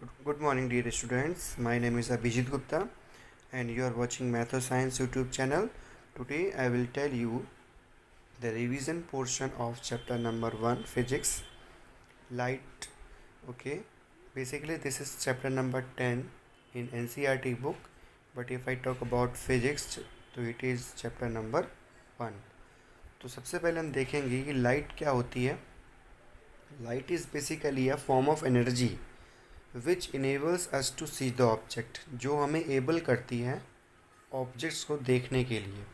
Good morning, dear students. My name is Abhijit Gupta, and you are watching Math or Science YouTube channel. Today, I will tell you the revision portion of chapter number 1, Physics, Light. Okay, basically, this is chapter number 10 in NCERT book, but if I talk about physics, तो it is chapter number 1. तो सबसे पहले हम देखेंगे कि light क्या होती है. Light is basically a form of energy which enables us to see the object, जो हमें एबल करती है ऑब्जेक्ट्स को देखने के लिए.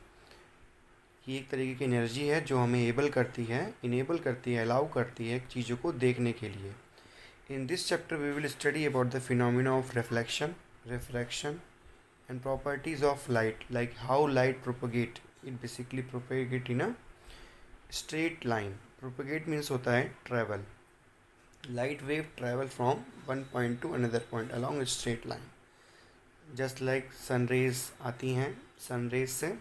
ये एक तरीके की एनर्जी है जो हमें इनेबल करती है, अलाउ करती है चीज़ों को देखने के लिए. In this chapter we will study about the phenomena of reflection, refraction and properties of light, like how light propagate. It basically propagate in a straight line. Propagate means होता है travel. Light wave travel from one point to another point along a straight line. Just like sun rays आती हैं, sun rays से,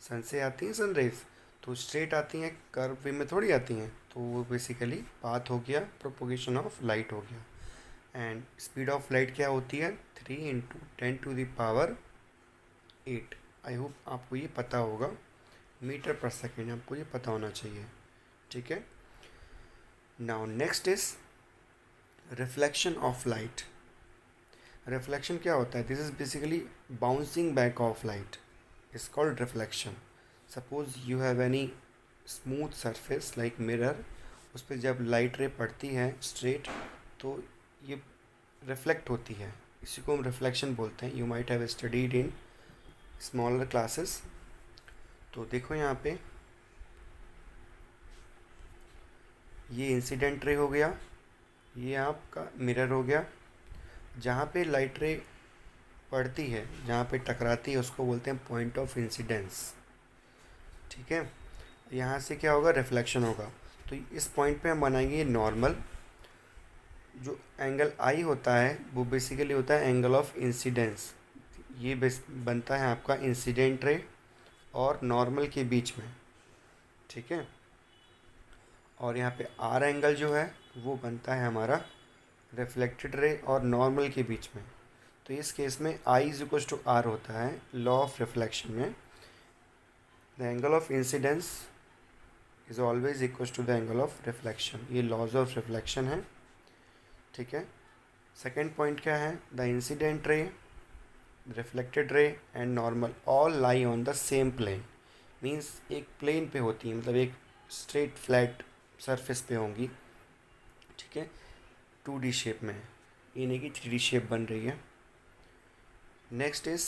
सन से आती हैं sun rays, तो straight आती हैं, कर्व वे में थोड़ी आती हैं. तो वो बेसिकली पाथ हो गया, प्रोपोगेशन ऑफ लाइट हो गया. एंड स्पीड ऑफ लाइट क्या होती है? 3 × 10⁸. आई होप आपको ये पता होगा. मीटर पर सेकेंड आपको ये पता होना चाहिए. ठीक है. Now next is reflection of light. Reflection क्या होता है? This is basically bouncing back of light, is called reflection. Suppose you have any smooth surface like mirror, उस पर जब लाइट रे पड़ती है स्ट्रेट, तो ये रिफ्लेक्ट होती है. इसी को हम रिफ्लेक्शन बोलते हैं. You might have studied in smaller classes. तो देखो यहाँ पे ये इंसिडेंट रे हो गया, ये आपका मिरर हो गया. जहाँ पे लाइट रे पड़ती है, जहाँ पे टकराती है, उसको बोलते हैं पॉइंट ऑफ इंसिडेंस. ठीक है. यहाँ से क्या होगा? रिफ्लेक्शन होगा. तो इस पॉइंट पे हम बनाएंगे नॉर्मल. जो एंगल आई होता है वो बेसिकली होता है एंगल ऑफ इंसिडेंस. ये बनता है आपका इंसिडेंट रे और नॉर्मल के बीच में. ठीक है. और यहाँ पे आर एंगल जो है वो बनता है हमारा रिफ्लेक्टेड रे और नॉर्मल के बीच में. तो इस केस में I is equal to r होता है लॉ ऑफ रिफ्लेक्शन में. The angle of incidence is always equal to the angle of reflection. ये लॉज ऑफ रिफ्लेक्शन है. ठीक है. सेकेंड पॉइंट क्या है? The incident ray, reflected ray and normal all lie on the same plane. Means एक plane पे होती है, मतलब एक स्ट्रेट फ्लैट सरफेस पे होंगी. ठीक है. 2D शेप में, ये नहीं कि 3D शेप बन रही है. Next is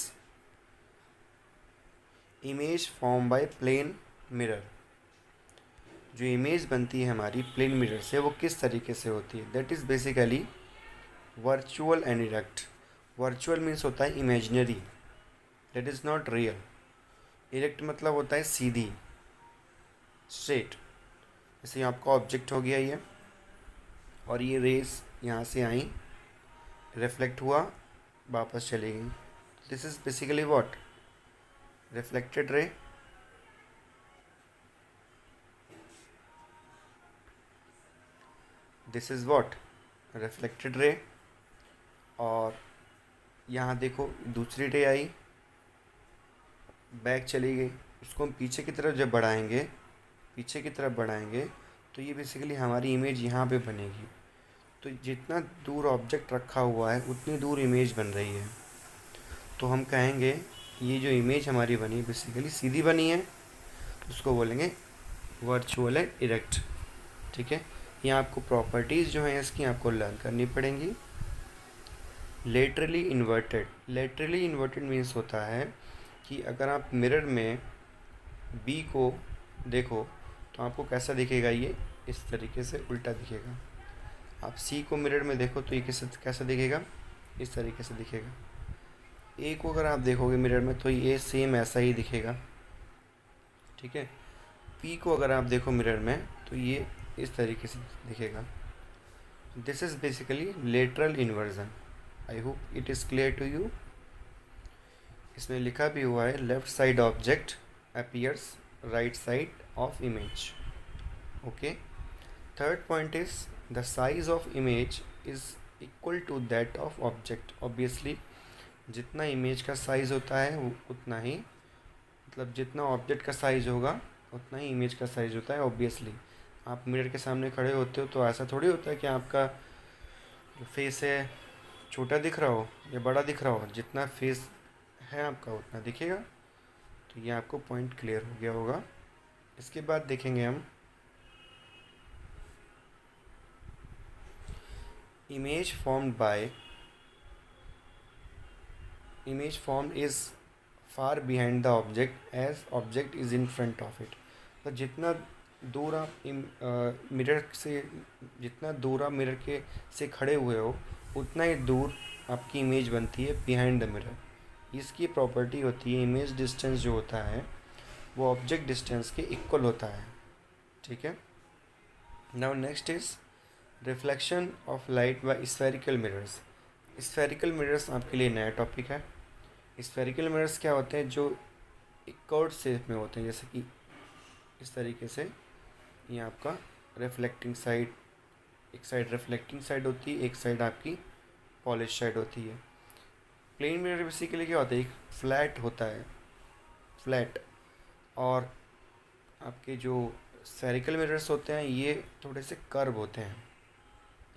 image form by plane mirror. जो इमेज बनती है हमारी प्लेन मिरर से, वो किस तरीके से होती है? That is basically virtual and erect. Virtual means होता है imaginary, that is not real. Erect मतलब होता है सीधी, स्ट्रेट. जैसे आपका ऑब्जेक्ट हो गया ये, और ये रेस यहाँ से आई, रिफ्लेक्ट हुआ, वापस चली गई. This is basically what? Reflected ray. This is what? Reflected ray. और यहाँ देखो दूसरी रे आई, बैक चली गई. उसको हम पीछे की तरफ जब बढ़ाएंगे, तो ये बेसिकली हमारी इमेज यहाँ पे बनेगी. तो जितना दूर ऑब्जेक्ट रखा हुआ है उतनी दूर इमेज बन रही है. तो हम कहेंगे ये जो इमेज हमारी बनी बेसिकली सीधी बनी है, उसको बोलेंगे वर्चुअल एंड इरेक्ट. ठीक है. यहाँ आपको प्रॉपर्टीज़ जो हैं इसकी आपको लर्न करनी पड़ेंगी. लेटरली इन्वर्टेड मीन्स होता है कि अगर आप मिरर में बी को देखो तो आपको कैसा दिखेगा? ये इस तरीके से उल्टा दिखेगा. आप सी को मिरर में देखो तो ये कैसा दिखेगा? इस तरीके से दिखेगा. ए को अगर आप देखोगे मिरर में तो ये सेम ऐसा ही दिखेगा. ठीक है. पी को अगर आप देखो मिरर में तो ये इस तरीके से दिखेगा. This is basically lateral inversion. I hope it is clear to you. इसमें लिखा भी हुआ है left side object appears right side of image. Okay. Third point is the size of image is equal to that of object. Obviously जितना image का size होता है वो उतना ही, मतलब जितना ऑब्जेक्ट का साइज़ होगा उतना ही इमेज का साइज़ होता है। ऑब्वियसली आप मिरर के सामने खड़े होते हो तो ऐसा थोड़ी होता है कि आपका जो फेस है छोटा दिख रहा हो या बड़ा दिख रहा हो, जितना फेस है आपका उतना दिखेगा। तो ये आपको पॉइंट क्लियर हो गया होगा। इसके बाद देखेंगे हम image formed by image formed is far behind the object as object is in front of it। तो जितना दूर आप मिरर से जितना दूर आप मिरर के से खड़े हुए हो उतना ही दूर आपकी इमेज बनती है बिहाइंड द मिरर। इसकी प्रॉपर्टी होती है इमेज डिस्टेंस जो होता है वो ऑब्जेक्ट डिस्टेंस के इक्वल होता है। ठीक है। Now next is reflection of light by spherical mirrors. Spherical mirrors आपके लिए नया टॉपिक है। स्फेरिकल मिरर्स क्या होते हैं, जो एक कर्व शेप में होते हैं, जैसे कि इस तरीके से। ये आपका रिफ्लेक्टिंग साइड, एक साइड रिफ्लेक्टिंग साइड होती है, एक साइड आपकी पॉलिश साइड होती है। प्लेन मिरर बेसिकली क्या होता है, एक फ्लैट होता है, फ्लैट। और आपके जो स्फेरिकल मिरर्स होते हैं ये थोड़े से कर्व होते हैं।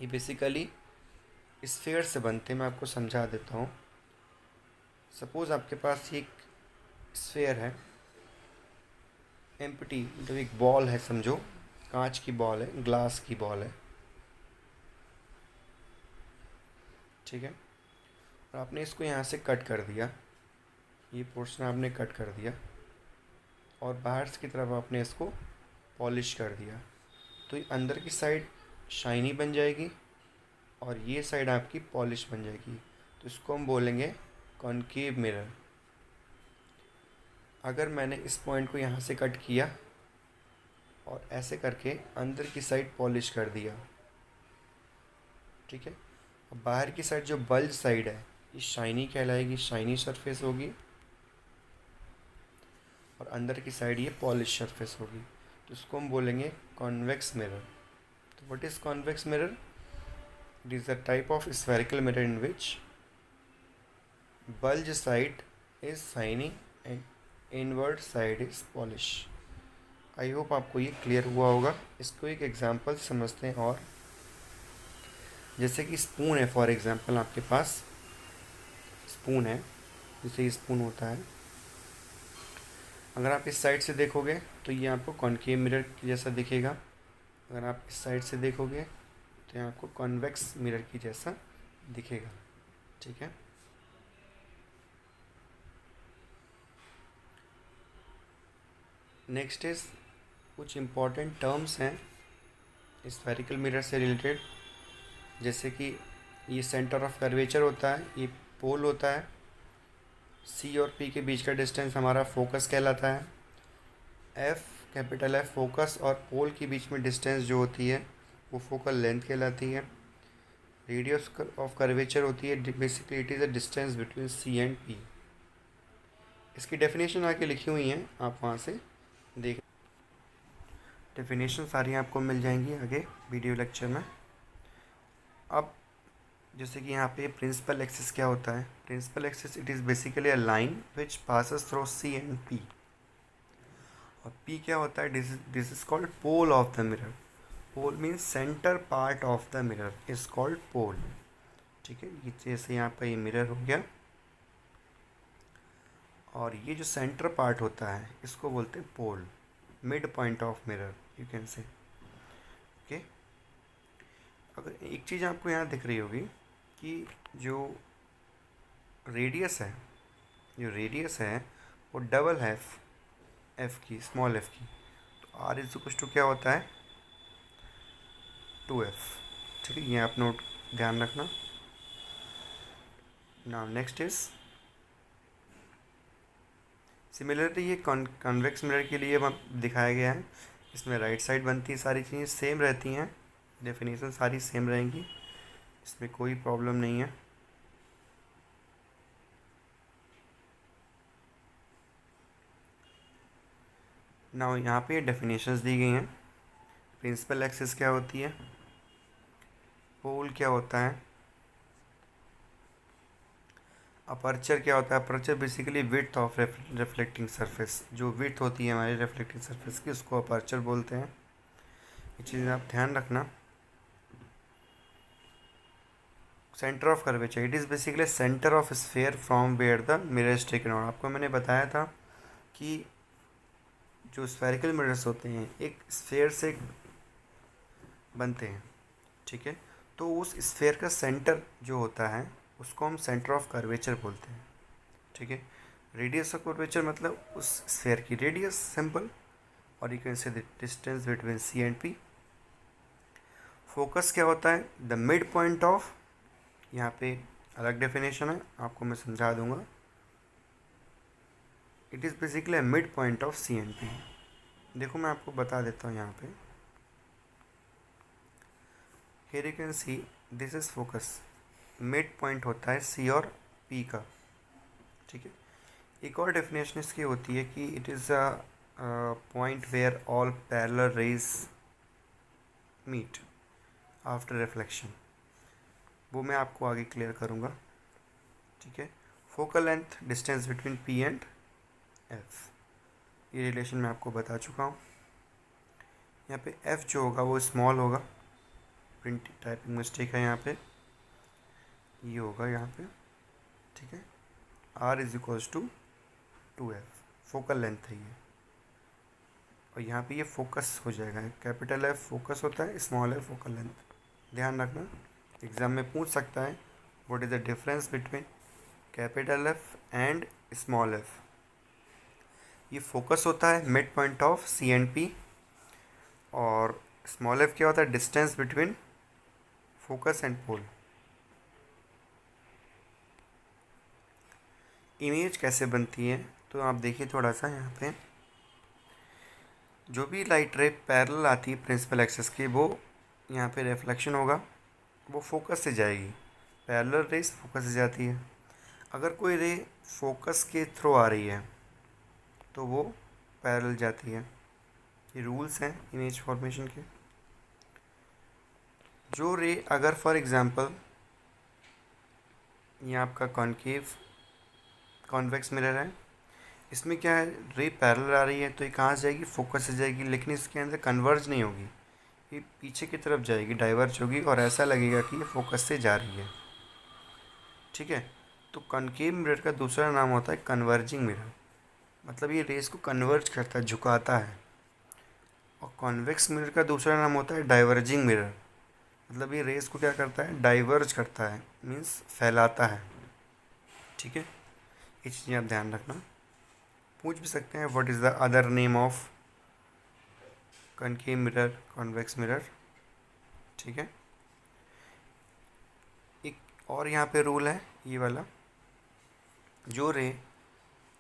ये बेसिकली स्फीयर से बनते हैं। मैं आपको समझा देता हूँ। सपोज़ आपके पास एक स्फीयर है, एम्प्टी, मतलब एक बॉल है, समझो कांच की बॉल है, ग्लास की बॉल है। ठीक है। और आपने इसको यहाँ से कट कर दिया, ये पोर्शन आपने कट कर दिया और बाहर की तरफ आपने इसको पॉलिश कर दिया। तो ये अंदर की साइड शाइनी बन जाएगी और ये साइड आपकी पॉलिश बन जाएगी। तो इसको हम बोलेंगे कॉनकेव मिरर। अगर मैंने इस पॉइंट को यहाँ से कट किया और ऐसे करके अंदर की साइड पॉलिश कर दिया, ठीक है, अब बाहर की साइड जो बल्ज साइड है ये शाइनी कहलाएगी, शाइनी सरफेस होगी, और अंदर की साइड ये पॉलिश सरफेस होगी। तो इसको हम बोलेंगे कॉन्वेक्स मिरर। तो what is convex mirror? It is a type of spherical mirror in which bulge side is shiny and inward side is polish। I hope आपको ये क्लियर हुआ होगा। इसको एक एग्जांपल समझते हैं। और जैसे कि स्पून है, फॉर एग्जांपल आपके पास स्पून है, जैसे स्पून होता है, अगर आप इस साइड से देखोगे तो ये आपको कॉनकेव मिरर जैसा दिखेगा। अगर आप इस साइड से देखोगे तो ये आपको कॉन्वेक्स मिरर की जैसा दिखेगा। ठीक है। नेक्स्ट इज कुछ इम्पॉर्टेंट टर्म्स हैं स्फेरिकल मिरर से रिलेटेड, जैसे कि ये सेंटर ऑफ कर्वेचर होता है, ये पोल होता है, सी और पी के बीच का डिस्टेंस हमारा फोकस कहलाता है, एफ कैपिटल एफ फोकस और पोल के बीच में डिस्टेंस जो होती है वो फोकल लेंथ कहलाती है। रेडियस ऑफ कर्वेचर होती है, basically it is a distance between C and P. इसकी डेफिनेशन आके लिखी हुई हैं, आप वहाँ से देख, डेफिनेशन सारी आपको मिल जाएंगी आगे वीडियो लेक्चर में। अब जैसे कि यहाँ पे प्रिंसिपल एक्सिस क्या होता है, principal axis it is basically a line which passes through C and P. और पी क्या होता है, this is called pole of the mirror. Pole means centre part of the mirror is called pole. ठीक है। ये जैसे यहाँ पर ये मिरर हो गया और ये जो सेंटर पार्ट होता है इसको बोलते हैं pole, mid point of mirror you can say. Okay. अगर एक चीज़ आपको यहाँ दिख रही होगी कि जो रेडियस है, जो रेडियस है वो डबल है एफ की, स्मॉल एफ की। तो आर इज इक्वल टू क्या होता है, 2f। ठीक है, ये आप नोट ध्यान रखना। नाउ नेक्स्ट इज सिमिलरली ये कॉन्वेक्स मिरर के लिए दिखाया गया है। इसमें राइट साइड बनती है, सारी चीज़ें सेम रहती हैं, डेफिनेशन सारी सेम रहेंगी, इसमें कोई प्रॉब्लम नहीं है। नाउ यहाँ पे डेफिनेशंस दी गई हैं। प्रिंसिपल एक्सिस क्या होती है, पोल क्या होता है, अपर्चर क्या होता है? Aperture basically width of reflecting surface, जो विड्थ होती है हमारी रिफ्लेक्टिंग सरफेस की, उसको अपर्चर बोलते हैं। ये चीज़ आप ध्यान रखना। Centre of curvature, it is basically centre of sphere from where the mirror is taken out. आपको मैंने बताया था कि जो स्फेरिकल मिरर्स होते हैं एक स्फेयर से बनते हैं, ठीक है। तो उस स्फेयर का सेंटर जो होता है उसको हम सेंटर ऑफ कर्वेचर बोलते हैं, ठीक है। रेडियस ऑफ कर्वेचर मतलब उस स्फेयर की रेडियस, सिंपल। और you can say the distance between C and P. Focus क्या होता है? द मिड पॉइंट ऑफ, यहाँ पे अलग डेफिनेशन है, आपको मैं समझा दूंगा। It is basically mid point of C and P. देखो मैं आपको बता देता हूँ यहाँ पे। Here you can see this is focus. Mid point होता है सी और पी का, ठीक है। एक और डेफिनेशन इसकी होती है कि it is a point where all parallel rays meet after reflection. वो मैं आपको आगे क्लियर करूँगा, ठीक है। Focal length, distance between P and F, ये रिलेशन मैं आपको बता चुका हूँ। यहाँ पे एफ जो होगा वो स्मॉल होगा, प्रिंट टाइपिंग मिस्टेक है यहाँ पे, ये होगा यहाँ पे, ठीक है। R is equals to 2f, focal length है ये। और यहाँ पे ये फोकस हो जाएगा, कैपिटल एफ फोकस होता है, स्मॉल एफ फोकल लेंथ। ध्यान रखना, एग्जाम में पूछ सकता है what is the difference between capital F and small F. ये फोकस होता है mid point of C and P, और स्मॉल एफ क्या होता है? Distance between focus and pole. Image कैसे बनती है तो आप देखिए थोड़ा सा यहाँ पे। जो भी लाइट रे पैरेलल आती है प्रिंसिपल एक्सिस की, वो यहाँ पे रिफ्लेक्शन होगा, वो फोकस से जाएगी। पैरेलल रेस फोकस से जाती है। अगर कोई रे फोकस के थ्रू आ रही है तो वो पैरेलल जाती है। ये रूल्स हैं इमेज फॉर्मेशन के। जो रे अगर फॉर एग्जांपल ये आपका कॉनकेव कॉन्वेक्स मिरर है, इसमें क्या है, रे पैरेलल आ रही है तो ये कहाँ से जाएगी? फोकस से जाएगी, लेकिन इसके अंदर कन्वर्ज नहीं होगी, ये पीछे की तरफ जाएगी, डाइवर्ज होगी, और ऐसा लगेगा कि ये फोकस से जा रही है, ठीक है। तो कॉनकेव मिरर का दूसरा नाम होता है कन्वर्जिंग मिरर, मतलब ये रेस को कन्वर्ज करता है, झुकाता है। और कॉन्वेक्स मिरर का दूसरा नाम होता है डाइवर्जिंग मिरर, मतलब ये रेस को क्या करता है? डाइवर्ज करता है, मीन्स फैलाता है, ठीक है। ये चीज़ें आप ध्यान रखना। पूछ भी सकते हैं what is the other name of concave mirror, convex mirror, ठीक है। एक और यहाँ पे रूल है ये वाला, जो रे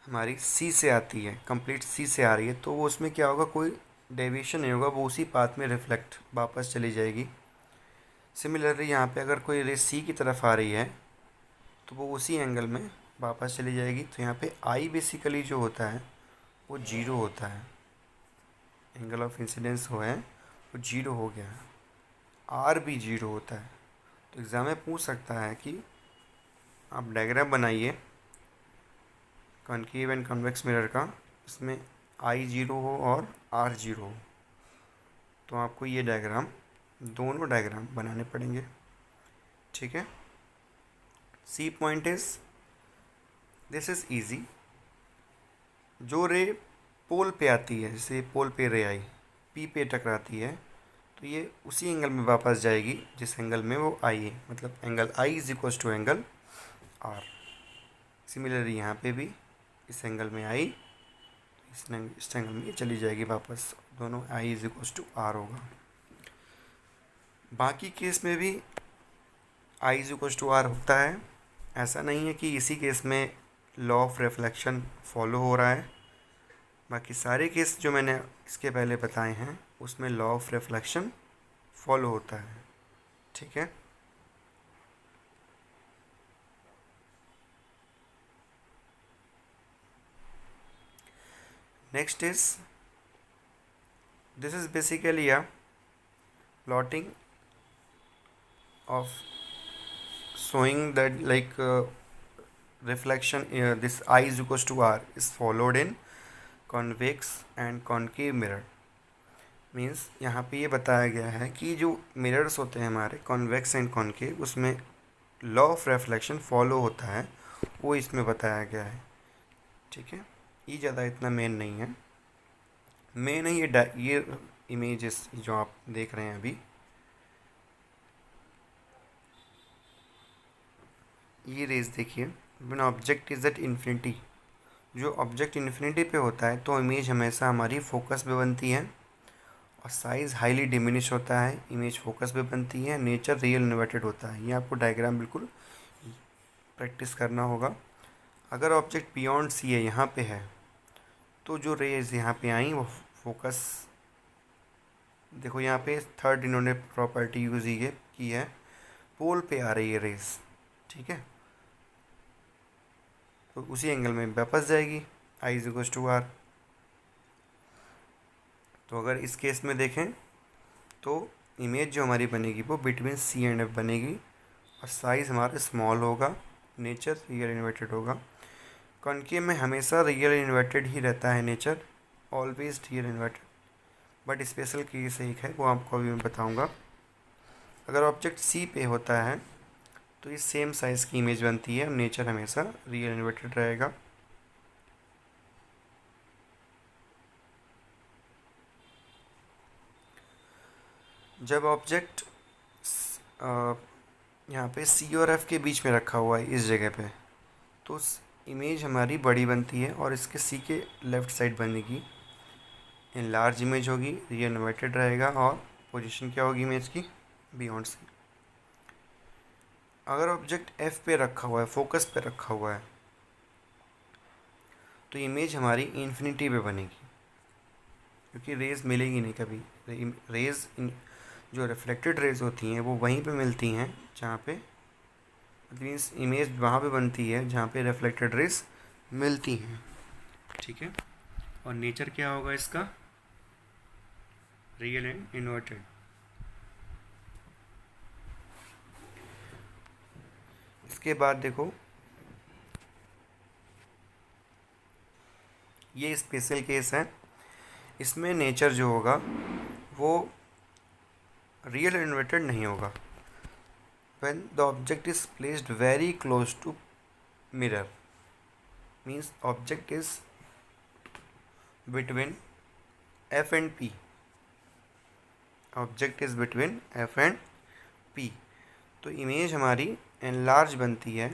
हमारी सी से आती है, कंप्लीट सी से आ रही है, तो वो उसमें क्या होगा, कोई डेविएशन नहीं होगा, वो उसी पाथ में रिफ्लेक्ट वापस चली जाएगी। सिमिलरली यहाँ पे अगर कोई रे सी की तरफ आ रही है तो वो उसी एंगल में वापस चली जाएगी। तो यहाँ पे आई बेसिकली जो होता है वो जीरो होता है, एंगल ऑफ इंसिडेंस हो है वो जीरो हो गया है, आर भी जीरो होता है। तो एग्ज़ाम में पूछ सकता है कि आप डायग्राम बनाइए कॉनकेव एंड कन्वेक्स मिरर का, इसमें आई जीरो हो और आर जीरो हो, तो आपको ये डायग्राम, दोनों डायग्राम बनाने पड़ेंगे, ठीक है। C point is, this is easy. जो रे पोल पे आती है, जैसे पोल पे रे आई, पी पे टकराती है, तो ये उसी एंगल में वापस जाएगी जिस एंगल में वो आई है, मतलब angle I is equal to angle R. Similarly यहाँ पे भी इस एंगल में आई, इस एंगल में ये चली जाएगी वापस, दोनों आई इज इक्वल टू आर होगा। बाकी केस में भी आई इज इक्वल टू आर होता है, ऐसा नहीं है कि इसी केस में लॉ ऑफ रिफ्लेक्शन फॉलो हो रहा है। बाकी सारे केस जो मैंने इसके पहले बताए हैं उसमें लॉ ऑफ रिफ्लेक्शन फॉलो होता है, ठीक है। Next is, this is basically a plotting of showing that like reflection, this I is equals to R is followed in convex and concave mirror. Means यहाँ पे ये बताया गया है कि जो मिरर्स होते हैं हमारे कॉन्वेक्स एंड कॉनकेव, उसमें लॉ ऑफ रिफ्लेक्शन फॉलो होता है, वो इसमें बताया गया है। ठीक है, ये ज़्यादा इतना मेन नहीं है। मेन है ये इमेजेस जो आप देख रहे हैं अभी, ये रेज देखिए। When object is at infinity, जो ऑब्जेक्ट इन्फिनिटी पे होता है तो इमेज हमेशा हमारी फोकस पे बनती है और साइज़ हाईली डिमिनिश होता है, इमेज फोकस पे बनती है, नेचर रियल इन्वर्टेड होता है। ये आपको डायग्राम बिल्कुल प्रैक्टिस करना होगा। अगर ऑब्जेक्ट बियॉन्ड सी है, यहाँ पे है, तो जो रेज यहाँ पे आई वो फोकस, देखो यहाँ पे थर्ड इन्होंने प्रॉपर्टी यूज़ की है, पोल पे आ रही है रेज। ठीक है, तो उसी एंगल में वापस जाएगी, I is equals to are. तो अगर इस केस में देखें तो इमेज जो हमारी बनेगी वो बिटवीन सी एंड एफ बनेगी और साइज़ हमारा स्मॉल होगा, नेचर रियल इन्वर्टेड होगा। कॉनकेव में हमेशा रियल इन्वर्टेड ही रहता है nature, always real inverted. But special case एक है, वो आपको अभी मैं बताऊंगा। अगर ऑब्जेक्ट सी पे होता है तो ये सेम साइज़ की इमेज बनती है और नेचर हमेशा रियल इन्वर्टेड रहेगा। जब ऑब्जेक्ट यहाँ पे सी और एफ के बीच में रखा हुआ है इस जगह पे, तो इमेज हमारी बड़ी बनती है और इसके सी के लेफ़्ट साइड बनेगी, इन लार्ज इमेज होगी, रियल इन्वर्टेड रहेगा और पोजीशन क्या होगी इमेज की, बियॉन्ड सी। अगर ऑब्जेक्ट एफ पे रखा हुआ है, फोकस पे रखा हुआ है, तो इमेज हमारी इन्फिनिटी पे बनेगी, क्योंकि रेज मिलेगी नहीं कभी। रेज जो रिफ्लेक्टेड रेज होती हैं वो वहीं पे मिलती हैं जहाँ पे, मीन्स इमेज वहाँ पे बनती है जहाँ पे रिफ्लेक्टेड रेज मिलती हैं। ठीक है, और नेचर क्या होगा इसका, रियल एंड इन्वर्टेड। इसके बाद देखो, ये स्पेशल केस है, इसमें नेचर जो होगा वो रियल इन्वर्टेड नहीं होगा। when the object is placed very close to mirror, means object is between f and p, object is between f and p, तो इमेज हमारी एनलार्ज बनती है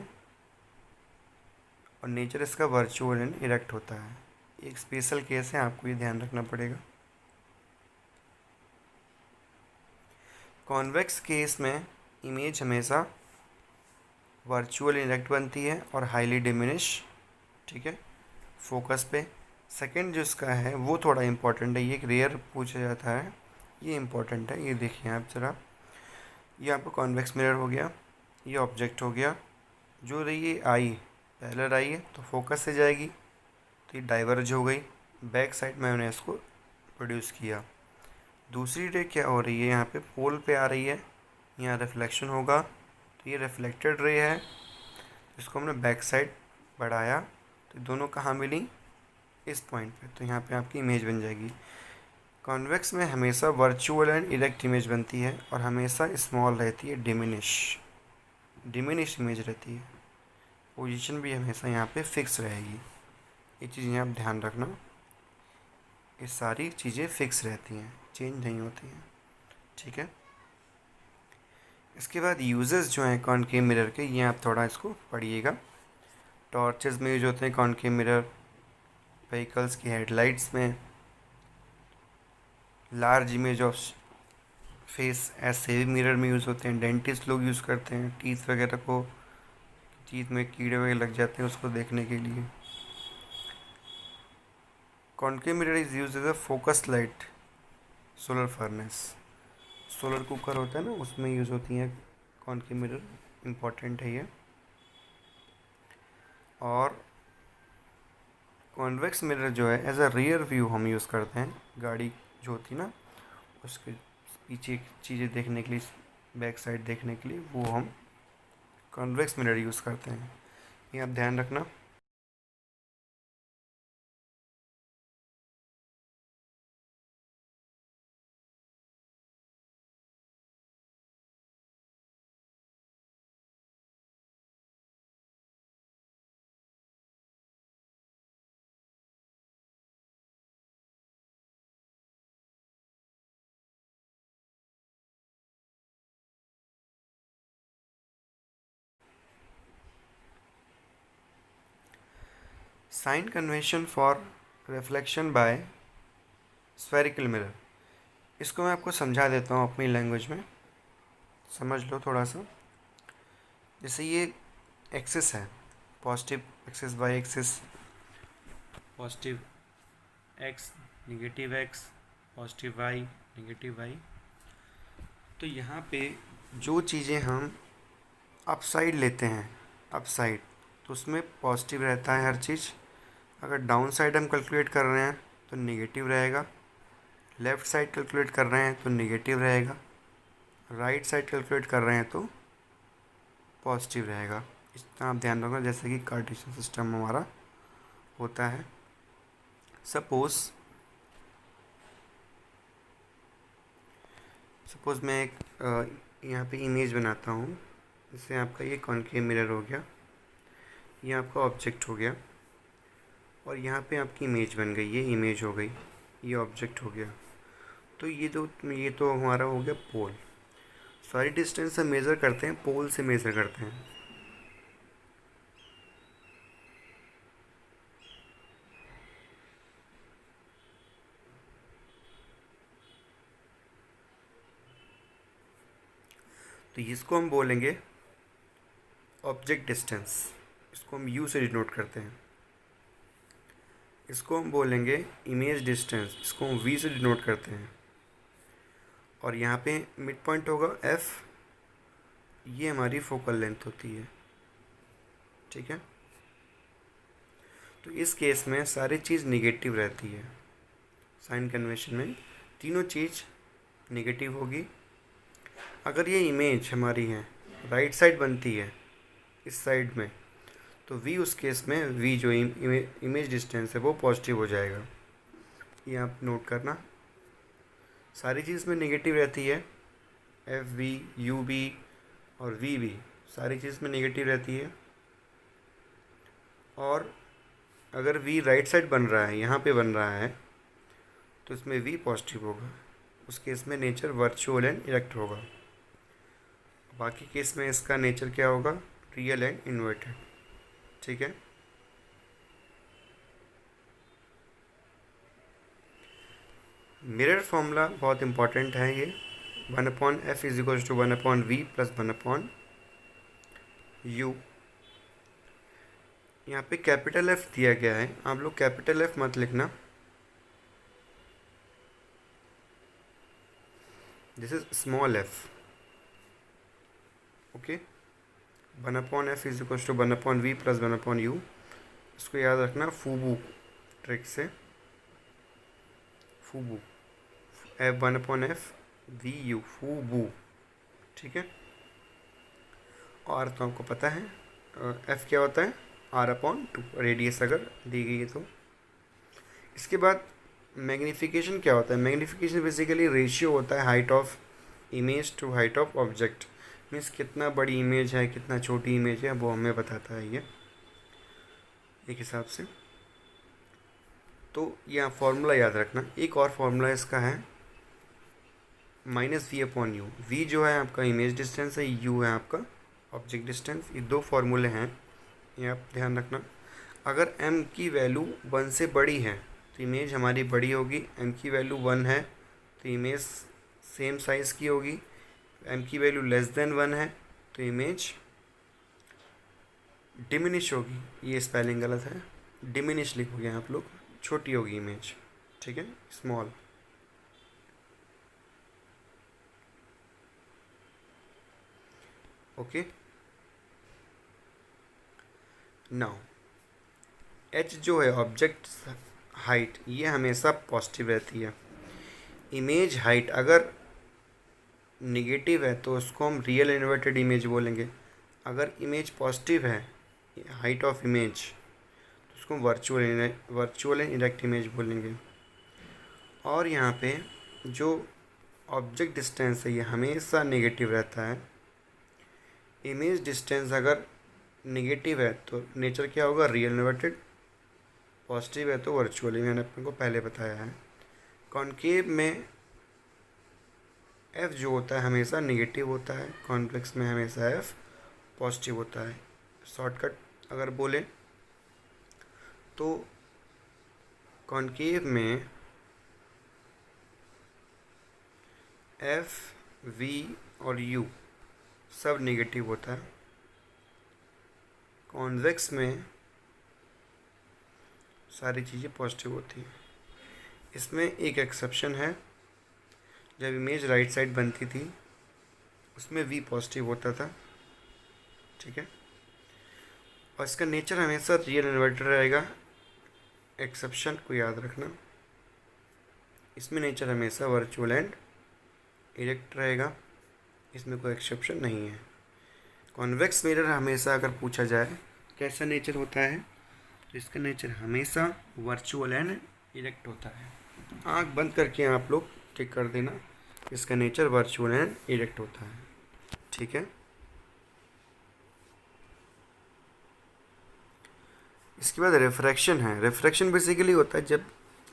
और नेचर इसका वर्चुअल एंड इरेक्ट होता है। एक स्पेशल केस है, आपको ये ध्यान रखना पड़ेगा। कॉन्वेक्स केस में इमेज हमेशा वर्चुअल इरेक्ट बनती है और हाईली डिमिनिश। ठीक है, फोकस पे। सेकंड जो इसका है वो थोड़ा इम्पोर्टेंट है, ये एक रेयर पूछा जाता है, ये इम्पोर्टेंट है। ये देखिए आप ज़रा, ये आपको कॉन्वेक्स मिरर हो गया, ये ऑब्जेक्ट हो गया, जो रही ये आई पैरेलल आई है तो फोकस से जाएगी, तो ये डाइवर्ज हो गई, बैक साइड में मैंने इसको प्रोड्यूस किया। दूसरी रे क्या हो रही है, यहाँ पे पोल पे आ रही है, यहाँ रिफ्लेक्शन होगा, तो ये रिफ्लेक्टेड रे है, इसको हमने बैक साइड बढ़ाया, तो दोनों कहाँ मिली, इस पॉइंट पे, तो यहाँ पे आपकी इमेज बन जाएगी। कॉन्वेक्स में हमेशा वर्चुअल एंड इरेक्ट इमेज बनती है और हमेशा स्मॉल रहती है, डिमिनिश इमेज रहती है। पोजीशन भी हमेशा यहाँ पे फिक्स रहेगी, ये चीज़ें आप ध्यान रखना, ये सारी चीज़ें फिक्स रहती हैं, चेंज नहीं होती हैं। ठीक है, इसके बाद यूजेस जो हैं कॉनकेव मिरर के, ये आप थोड़ा इसको पढ़िएगा। टॉर्चेस में यूज होते हैं कॉनकेव मिरर, व्हीकल्स की हेडलाइट्स में, large image of face as shaving mirror में यूज़ होते हैं, डेंटिस्ट लोग यूज़ करते हैं टीथ वगैरह को, टीथ में कीड़े वगैरह लग जाते हैं उसको देखने के लिए। Concave mirror is use as a focus light, solar furnace, solar cooker होता है ना, उसमें यूज़ होती हैं कॉनकेव मिरर, इम्पॉर्टेंट है ये। और कॉन्वेक्स मिरर जो है एज अ रियर व्यू हम यूज़ करते हैं, गाड़ी जो होती है ना उसके पीछे चीज़ें देखने के लिए, बैक साइड देखने के लिए, वो हम कॉन्वेक्स मिरर यूज़ करते हैं। ये आप ध्यान रखना। Sign convention for reflection by spherical mirror, इसको मैं आपको समझा देता हूँ अपनी लैंग्वेज में, समझ लो थोड़ा सा। जैसे ये एक्सिस है, positive axis, Y axis, positive X, negative X, positive Y, negative Y. तो यहाँ पे जो चीज़ें हम अप साइड लेते हैं, अप साइड, तो उसमें पॉजिटिव रहता है हर चीज़। अगर डाउन साइड हम कैलकुलेट कर रहे हैं तो नेगेटिव रहेगा, लेफ़्ट साइड कैलकुलेट कर रहे हैं तो नेगेटिव रहेगा, राइट साइड कैलकुलेट कर रहे हैं तो पॉजिटिव रहेगा। इतना आप ध्यान रखना, जैसे कि कार्टेशियन सिस्टम हमारा होता है। सपोज़ मैं एक यहाँ पे इमेज बनाता हूँ। जैसे आपका ये कॉनकेव मिरर हो गया, ये आपका ऑब्जेक्ट हो गया, और यहाँ पे आपकी इमेज बन गई, ये इमेज हो गई, ये ऑब्जेक्ट हो गया। तो ये तो हमारा हो गया पोल। सारी डिस्टेंस हम मेज़र करते हैं, पोल से मेज़र करते हैं। तो इसको हम बोलेंगे ऑब्जेक्ट डिस्टेंस, इसको हम यू से डिनोट करते हैं। इसको हम बोलेंगे इमेज डिस्टेंस, इसको हम वी से डिनोट करते हैं। और यहाँ पे मिड पॉइंट होगा एफ, ये हमारी फोकल लेंथ होती है, ठीक है। तो इस केस में सारी चीज़ निगेटिव रहती है। साइन कन्वेंशन में तीनों चीज़ निगेटिव होगी। अगर ये इमेज हमारी है राइट साइड बनती है इस साइड में, तो वी उस केस में वी जो इमेज डिस्टेंस है वो पॉजिटिव हो जाएगा। ये आप नोट करना, सारी चीज़ में नेगेटिव रहती है। एफ वी, यू वी और वी वी सारी चीज़ में नेगेटिव रहती है। और अगर वी राइट साइड बन रहा है, यहाँ पे बन रहा है, तो इसमें वी पॉजिटिव होगा। उस केस में नेचर वर्चुअल एंड इरेक्ट होगा। बाकी केस में इसका नेचर क्या होगा, रियल एंड इन्वर्टेड, ठीक है। मिरर फॉर्मूला बहुत इंपॉर्टेंट है ये, 1/f is equal to 1/v plus 1/u। यहाँ पे कैपिटल एफ दिया गया है, आप लोग कैपिटल एफ मत लिखना, this is small F, okay. 1/f is equal to 1/v plus 1/u, इसको याद रखना फूबू ट्रिक से, फूबू, एफ 1/f वी यू, फूबू, ठीक है। और तो आपको पता है एफ क्या होता है, r/2 रेडियस अगर दी गई है तो। इसके बाद मैग्नीफिकेशन क्या होता है, मैग्नीफिकेशन बेसिकली रेशियो होता है height of image to height of object. Means कितना बड़ी इमेज है, कितना छोटी इमेज है, वो हमें बताता है ये एक हिसाब से। तो यहाँ फॉर्मूला याद रखना। एक और फार्मूला इसका है -v/u। v जो है आपका इमेज डिस्टेंस है, u है आपका ऑब्जेक्ट डिस्टेंस। ये दो फार्मूले हैं, ये आप ध्यान रखना। अगर m की वैल्यू 1 से बड़ी है तो इमेज हमारी बड़ी होगी, m की वैल्यू 1 है तो इमेज सेम साइज़ की होगी, m की वैल्यू लेस देन 1 है तो इमेज डिमिनिश होगी। ये स्पेलिंग गलत है, डिमिनिश लिखोगे आप लोग, छोटी होगी इमेज, ठीक है, स्मॉल। ओके, नाउ h जो है ऑब्जेक्ट हाइट, ये हमेशा पॉजिटिव रहती है। इमेज हाइट अगर निगेटिव है तो उसको हम रियल इन्वर्टेड इमेज बोलेंगे। अगर इमेज पॉजिटिव है, हाइट ऑफ इमेज, तो उसको वर्चुअल एंड इरेक्ट इमेज बोलेंगे। और यहाँ पे जो ऑब्जेक्ट डिस्टेंस है ये हमेशा नेगेटिव रहता है। इमेज डिस्टेंस अगर नेगेटिव है तो नेचर क्या होगा, रियल इन्वर्टेड। पॉजिटिव है तो वर्चुअली, मैंने अपन को पहले बताया है। कॉन्केव में एफ जो होता है हमेशा नेगेटिव होता है, कॉन्वेक्स में हमेशा एफ पॉजिटिव होता है। शॉर्टकट अगर बोले तो कॉन्केव में एफ, वी और यू सब नेगेटिव होता है। कॉन्वेक्स में सारी चीज़ें पॉजिटिव होती हैं। इसमें एक एक्सेप्शन है, जब इमेज राइट साइड बनती थी उसमें वी पॉजिटिव होता था, ठीक है। और इसका नेचर हमेशा रियल इन्वर्टेड रहेगा। एक्सेप्शन को याद रखना, इसमें नेचर हमेशा वर्चुअल एंड इरेक्ट रहेगा, इसमें कोई एक्सेप्शन नहीं है। कॉन्वेक्स मिरर हमेशा अगर पूछा जाए कैसा नेचर होता है, तो इसका नेचर हमेशा वर्चुअल एंड इरेक्ट होता है। आँख बंद करके आप लोग टिक कर देना, इसका नेचर वर्चुअल एंड इरेक्ट होता है, ठीक है। इसके बाद रिफ्रैक्शन है। रिफ्रैक्शन बेसिकली होता है जब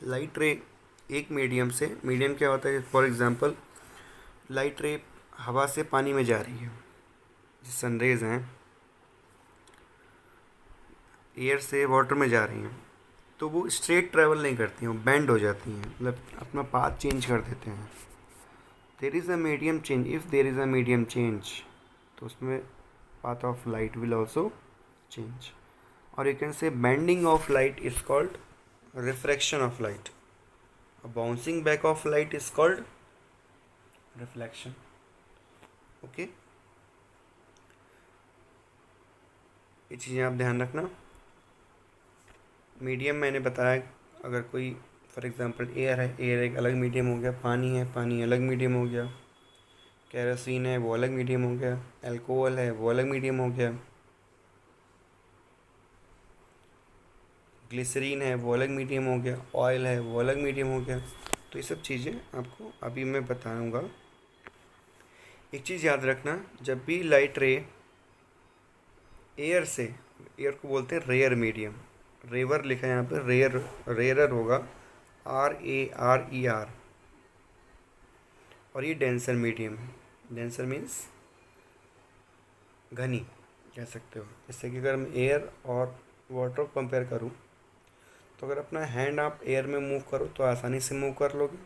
लाइट रे एक मीडियम से, मीडियम क्या होता है, फॉर एग्जांपल लाइट रे हवा से पानी में जा रही है, सनरेज हैं एयर से वाटर में जा रही हैं, तो वो स्ट्रेट ट्रैवल नहीं करती हैं, वो बेंड हो जाती हैं, मतलब अपना पाथ चेंज कर देते हैं। There is a medium change, if there is a medium change तो उसमें path of light will also change. और you can say bending of light is called refraction of light, bouncing back of light is called reflection, okay. ये चीज़ें आप ध्यान रखना। Medium मैंने बताया, अगर कोई फॉर एग्जांपल एयर है, एयर एक अलग मीडियम हो गया, पानी है, पानी अलग मीडियम हो गया, केरोसिन है वो अलग मीडियम हो गया, अल्कोहल है वो अलग मीडियम हो गया, ग्लिसरीन है वो अलग मीडियम हो गया, ऑयल है वो अलग मीडियम हो गया। तो ये सब चीज़ें आपको अभी मैं बताऊंगा। एक चीज़ याद रखना, जब भी लाइट रे एयर से, एयर को बोलते हैं रेयर मीडियम, रेवर लिखा है यहाँ पे, रेयर रेयरर होगा, RARER, और ये डेंसर मीडियम है। डेंसर मीन्स घनी कह सकते हो। जैसे कि अगर मैं एयर और वाटर को कंपेयर करूँ, तो अगर अपना हैंड आप एयर में मूव करो तो आसानी से मूव कर लोगे,